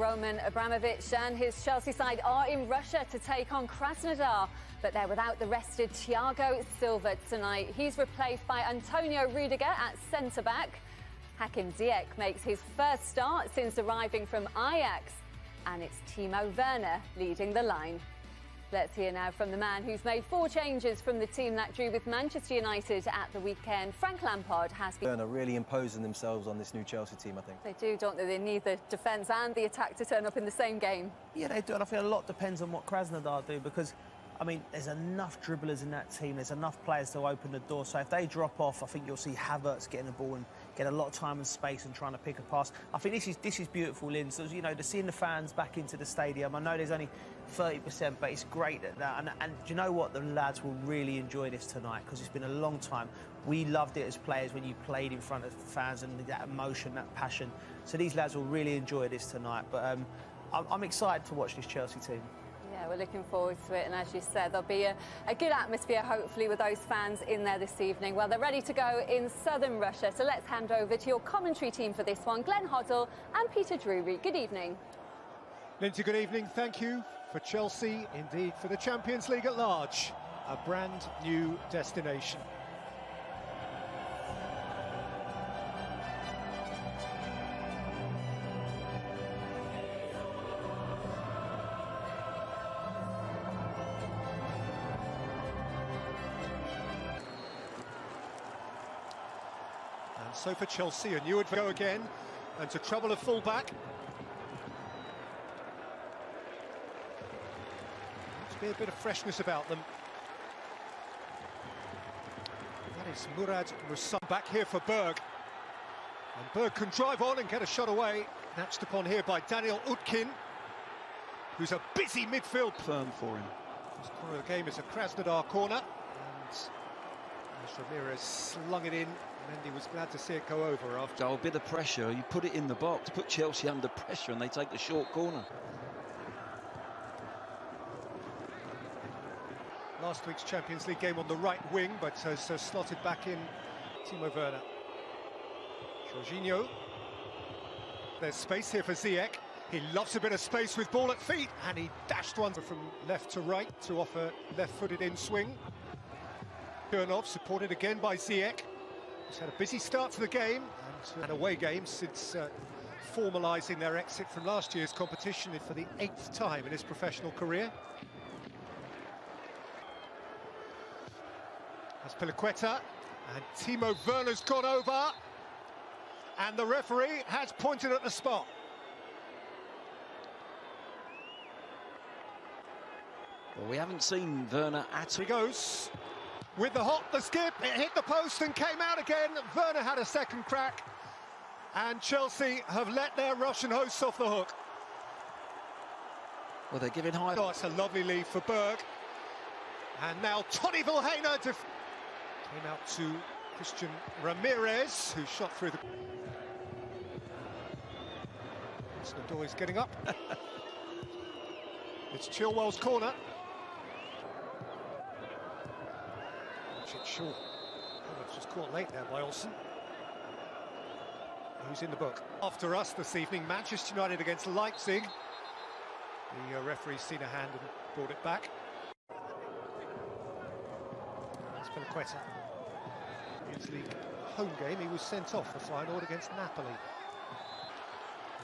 Roman Abramovich and his Chelsea side are in Russia to take on Krasnodar, but they're without the rested Thiago Silva tonight. He's replaced by Antonio Rudiger at centre-back. Hakim Ziyech makes his first start since arriving from Ajax, and it's Timo Werner leading the line. Let's hear now from the man who's made 4 changes from the team that drew with Manchester United at the weekend. Frank Lampard has been... Werner really imposing themselves on this new Chelsea team, I think. They do, don't they? They need the defence and the attack to turn up in the same game. Yeah, they do, and I think a lot depends on what Krasnodar do, because, I mean, there's enough dribblers in that team, there's enough players to open the door, so if they drop off, I think you'll see Havertz getting the ball and get a lot of time and space and trying to pick a pass. I think this is beautiful, Lynn. So, you know, to seeing the fans back into the stadium, I know there's only 30%, but it's great at that. And do you know what? The lads will really enjoy this tonight, because it's been a long time. We loved it as players when you played in front of fans and that emotion, that passion. So these lads will really enjoy this tonight. But I'm excited to watch this Chelsea team. Yeah, we're looking forward to it, and as you said, there'll be a good atmosphere, hopefully, with those fans in there this evening. Well, they're ready to go in southern Russia, so let's hand over to your commentary team for this one, Glenn Hoddle and Peter Drury. Good evening. Lindsay, good evening. Thank you for Chelsea, indeed for the Champions League at large, a brand new destination. So for Chelsea, a new would go again, and to trouble a fullback. Must be a bit of freshness about them. That is Murad Musam back here for Berg. And Berg can drive on and get a shot away. Snatched upon here by Daniel Utkin, who's a busy midfield. Firm for him. First corner of the game is a Krasnodar corner. And as Ramirez slung it in, Mendy was glad to see it go over after. A bit of pressure, you put it in the box, put Chelsea under pressure, and they take the short corner. Last week's Champions League game on the right wing, but has slotted back in Timo Werner. Jorginho. There's space here for Ziyech. He loves a bit of space with ball at feet, and he dashed one from left to right to offer left-footed in swing. Chernov supported again by Ziyech. He's had a busy start to the game, and an away game since formalising their exit from last year's competition for the 8th time in his professional career. That's Piliqueta, and Timo Werner's gone over, and the referee has pointed at the spot. Well, we haven't seen Werner at all. He goes. With the hop, the skip, it hit the post and came out again. Werner had a second crack, and Chelsea have let their Russian hosts off the hook. Well, they're giving high... Oh, it's a lovely lead for Berg. And now Tony Vilhena came out to Christian Ramirez, who shot through the... Krasnodar is getting up. It's Chilwell's corner. Short. It's just caught late there by Olsen, who's in the book. After us this evening, Manchester United against Leipzig. The referee's seen a hand and brought it back. That's Piliqueta. Champions League home game, he was sent off for Feyenoord against Napoli.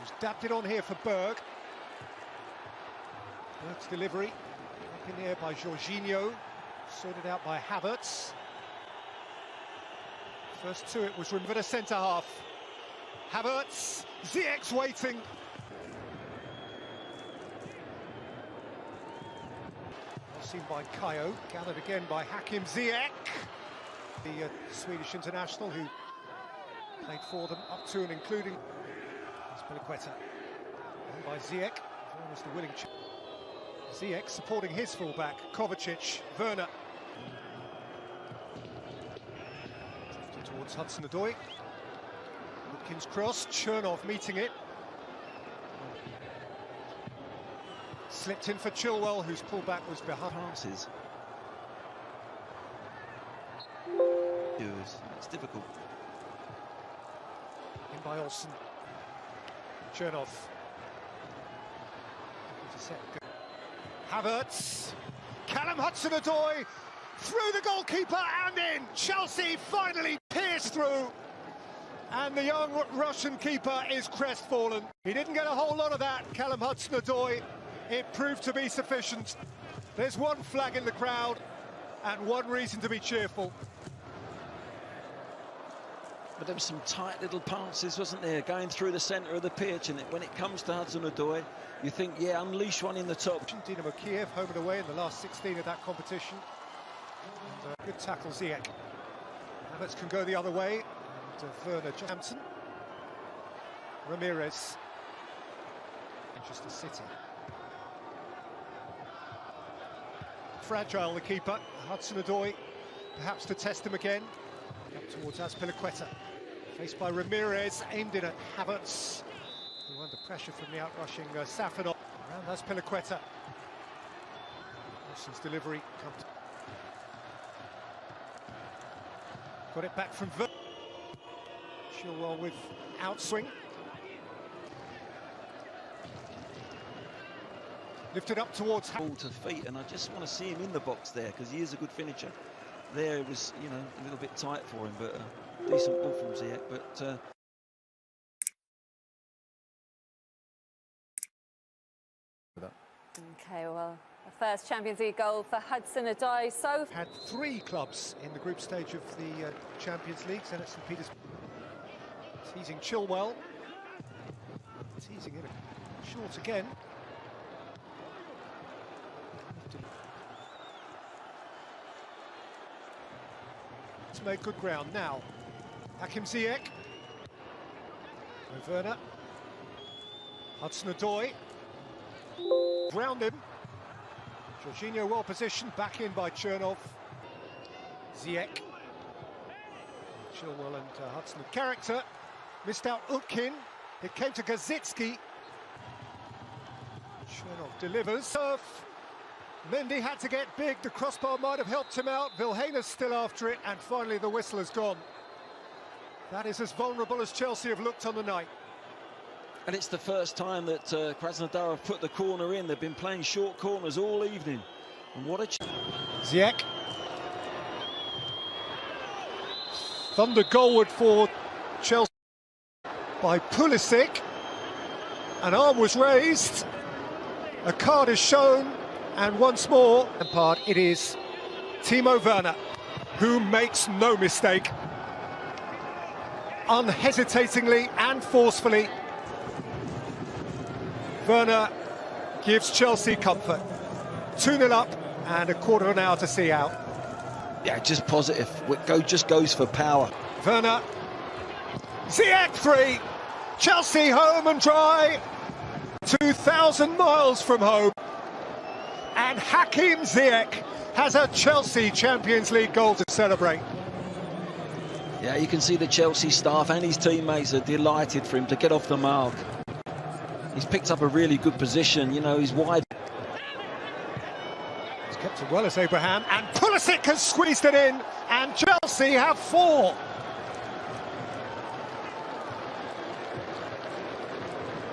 He's dabbed it on here for Berg. Berg's delivery up in the air by Jorginho, sorted out by Havertz. First to it was River centre-half. Havertz, Ziyech's waiting. Seen by Kayo, gathered again by Hakim Ziyech, the Swedish international who played for them up to and including. There's Piliqueta, and by Ziyech, almost the winning. Ziyech supporting his fullback, Kovacic, Werner. Towards Hudson-Odoi. Watkins cross, Chernov meeting it. Slipped in for Chilwell, whose pullback was behind. Passes. It's difficult. In by Olsen. Chernov. Havertz, Callum Hudson-Odoi through the goalkeeper and in. Chelsea finally pierced through, and the young Russian keeper is crestfallen. He didn't get a whole lot of that, Callum Hudson-Odoi. It proved to be sufficient. There's one flag in the crowd and one reason to be cheerful. But there were some tight little passes, wasn't there, going through the centre of the pitch, and when it comes to Hudson-Odoi, you think, yeah, unleash one in the top. Dynamo Kiev, home and away in the last 16 of that competition. And, good tackle, Ziyech. Havertz can go the other way. And, Werner Johansson. Ramirez. Manchester City. Fragile, the keeper. Hudson-Odoi, perhaps to test him again. Up towards Azpilicueta. Faced by Ramirez, aimed it at Havertz, who under pressure from the outrushing Safanov. Around Azpilicueta. Wilson's delivery comes. Got it back from Vero. Chilwell with outswing. Lifted up towards Ball to feet, and I just want to see him in the box there, because he is a good finisher. There it was, you know, a little bit tight for him, but decent ball from Ziyech. But Okay, well, the first Champions League goal for Hudson-Odoi. So had 3 clubs in the group stage of the Champions League. Zenit St. Petersburg teasing Chilwell, teasing it short again. It's made good ground now. Hakim Ziyech. Werner. Hudson-Odoi. Round him. Jorginho well positioned, back in by Chernov. Ziyech. Chilwell and Hudson. Character. Missed out Utkin. It came to Gazitsky. Chernov delivers. Mendy had to get big. The crossbar might have helped him out. Vilhena still after it, and finally the whistle has gone. That is as vulnerable as Chelsea have looked on the night. and it's the first time that Krasnodar have put the corner in. They've been playing short corners all evening, and what a Ziyech. Thunder goalward for Chelsea by Pulisic. An arm was raised, a card is shown, and once more, part it is Timo Werner, who makes no mistake. Unhesitatingly and forcefully, Werner gives Chelsea comfort. 2-0 up and a quarter of an hour to see out. yeah, just positive. Just goes for power. Werner, Ziyech free, Chelsea home and dry, 2,000 miles from home, and Hakim Ziyech has a Chelsea Champions League goal to celebrate. Yeah, you can see the Chelsea staff and his teammates are delighted for him to get off the mark. He's picked up a really good position, you know, he's wide. He's kept it well as Abraham, and Pulisic has squeezed it in, and Chelsea have 4.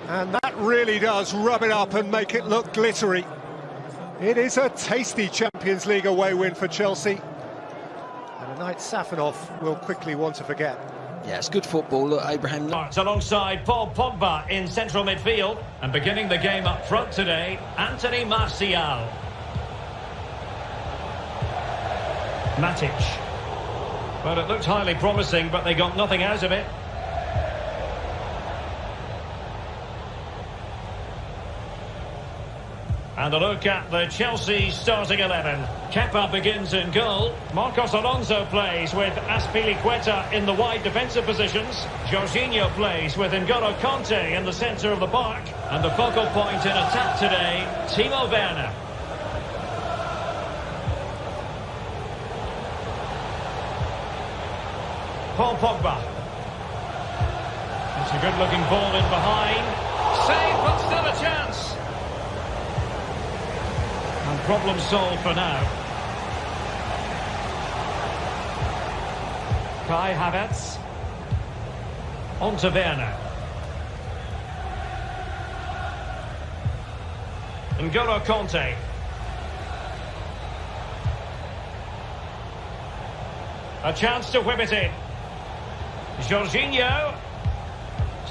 And that really does rub it up and make it look glittery. It is a tasty Champions League away win for Chelsea, and a night Safanov will quickly want to forget. Yeah, it's good football. Look, Abraham. Alongside Paul Pogba in central midfield, and beginning the game up front today, Anthony Martial. Matic. Well, it looked highly promising, but they got nothing out of it. And a look at the Chelsea starting 11. Kepa begins in goal. Marcos Alonso plays with Azpilicueta in the wide defensive positions. Jorginho plays with N'Golo Conte in the centre of the park. And the focal point in attack today, Timo Werner. Paul Pogba. It's a good-looking ball in behind. Save, but still a chance. And problem solved for now. Kai Havertz. On to Werner. N'Golo Conte. A chance to whip it in. Jorginho.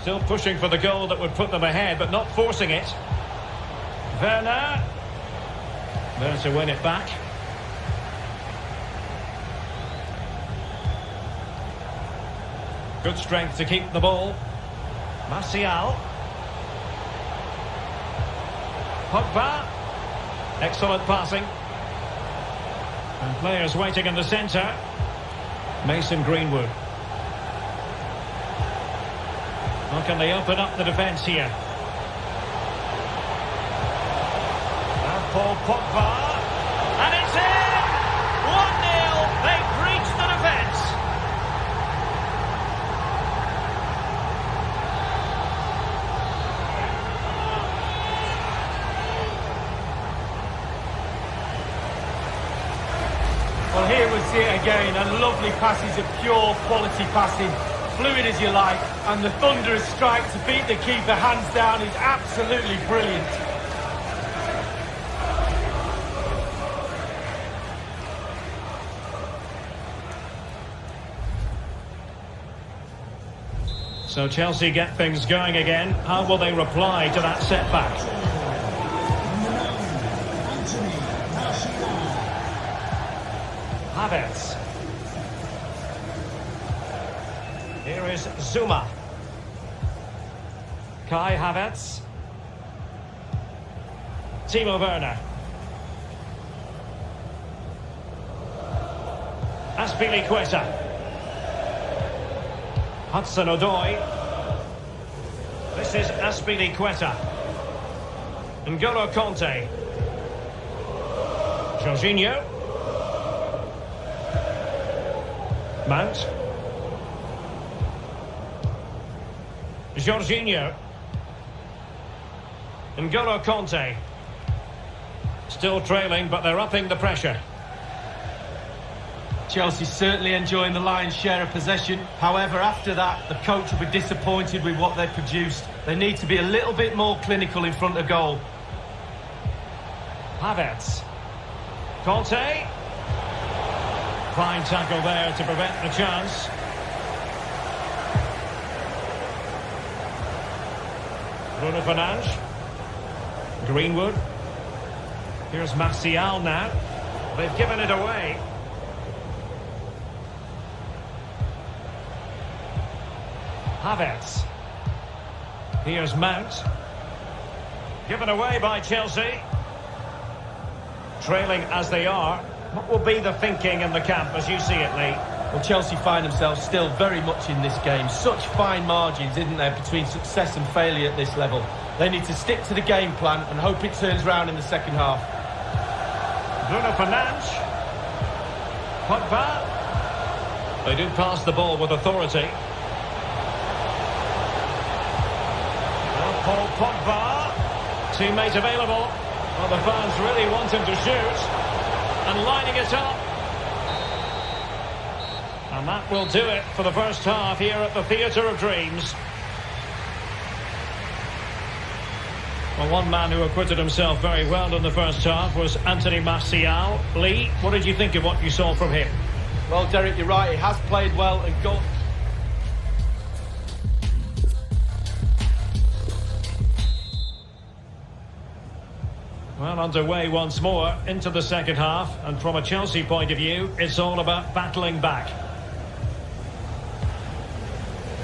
Still pushing for the goal that would put them ahead, but not forcing it. Werner. There to win it back. Good strength to keep the ball. Martial. Pogba. Excellent passing. And players waiting in the centre. Mason Greenwood. How can they open up the defence here? And Paul Pogba. And it's in! 1-0. They've breached the defence. Well, here we see it again, and lovely passes of pure quality passing, fluid as you like, and the thunderous strike to beat the keeper hands down is absolutely brilliant. So Chelsea get things going again. How will they reply to that setback? Havertz. Here is Zuma. Kai Havertz. Timo Werner. Azpilicueta. Hudson-Odoi. This is Azpilicueta. N'Golo Conte. Jorginho. Mount. Jorginho. N'Golo Conte. Still trailing, but they're upping the pressure. Chelsea certainly enjoying the lion's share of possession. However, after that, the coach will be disappointed with what they've produced. They need to be a little bit more clinical in front of goal. Havertz. Conte. Fine tackle there to prevent the chance. Bruno Fernandes. Greenwood. Here's Martial now. They've given it away. Havertz. Here's Mount. Given away by Chelsea. Trailing as they are. What will be the thinking in the camp as you see it, Lee? Well, Chelsea find themselves still very much in this game. Such fine margins, isn't there, between success and failure at this level. They need to stick to the game plan and hope it turns round in the second half. Bruno Fernandes. Pogba. They do pass the ball with authority. Paul Pogba. Teammate available. Well, the fans really want him to shoot. And lining it up. And that will do it for the first half here at the Theatre of Dreams. Well, one man who acquitted himself very well in the first half was Anthony Martial. Lee, what did you think of what you saw from him? Well, Derek, you're right. He has played well and got... Well, underway once more into the second half, and from a Chelsea point of view, it's all about battling back.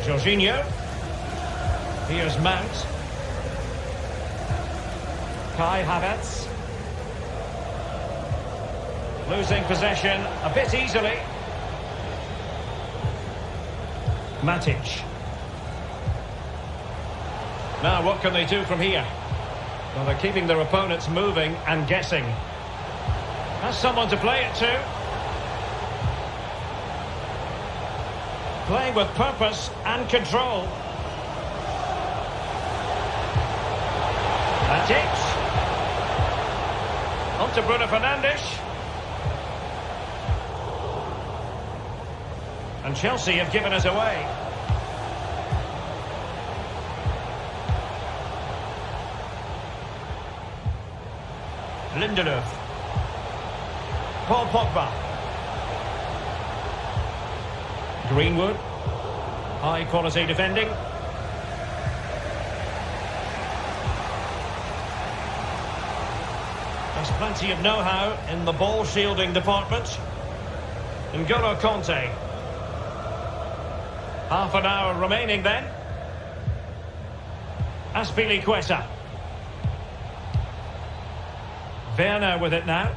Jorginho. Here's Mount. Kai Havertz. Losing possession a bit easily. Matic. Now, what can they do from here? Well, they're keeping their opponents moving and guessing. Has someone to play it to. Playing with purpose and control. Matic. On to Bruno Fernandes. And Chelsea have given us away. Lindelöf. Paul Pogba. Greenwood. High quality defending. There's plenty of know-how in the ball shielding department. N'Golo Conte. Half an hour remaining then. Azpilicueta. Vero with it now.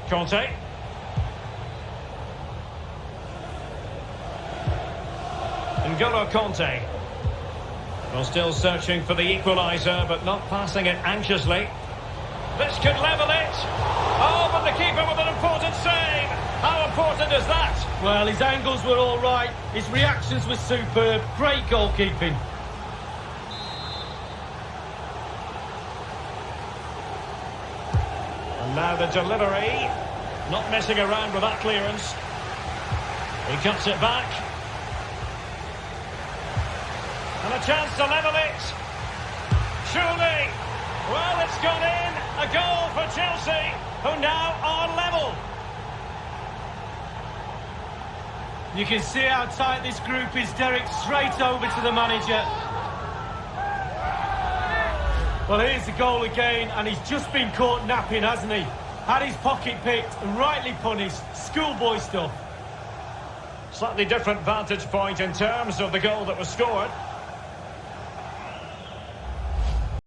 Conte. N'Golo Conte. Well, still searching for the equaliser, but not passing it anxiously. This could level it. Oh, but the keeper with an important save. How important is that? Well, his angles were all right. His reactions were superb. Great goalkeeping. And now the delivery. Not messing around with that clearance. He cuts it back. And a chance to level it. Surely. Well, it's gone in. A goal for Chelsea, who now are level. You can see how tight this group is, Derek. Straight over to the manager. Well, here's the goal again, and he's just been caught napping, hasn't he? Had his pocket picked and rightly punished. Schoolboy stuff. Slightly different vantage point in terms of the goal that was scored.